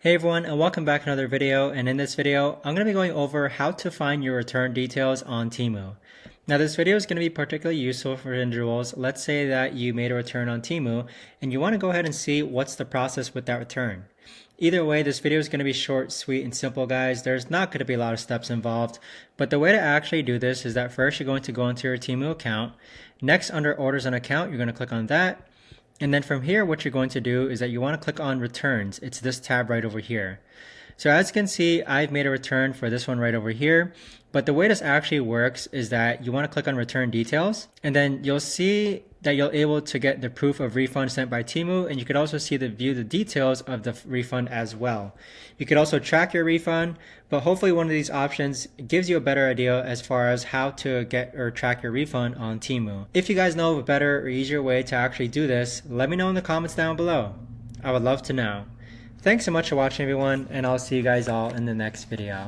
Hey everyone, and welcome back to another video. And in this video, I'm going to be going over how to find your return details on Temu. Now this video is going to be particularly useful for individuals. Let's say that you made a return on Temu and you want to go ahead and see what's the process with that return. Either way, this video is going to be short, sweet, and simple, guys. There's not going to be a lot of steps involved, but the way to actually do this is that first you're going to go into your Temu account. Next, under orders and account, you're going to click on that. And then from here, what you're going to do is that you want to click on returns. It's this tab right over here. So as you can see, I've made a return for this one right over here. But the way this actually works is that you want to click on return details, and then you'll see that you'll able to get the proof of refund sent by Temu, and you could also see view the details of the refund as well. You could also track your refund, but hopefully one of these options gives you a better idea as far as how to get or track your refund on Temu. If you guys know of a better or easier way to actually do this, let me know in the comments down below. I would love to know. Thanks so much for watching, everyone, and I'll see you guys all in the next video.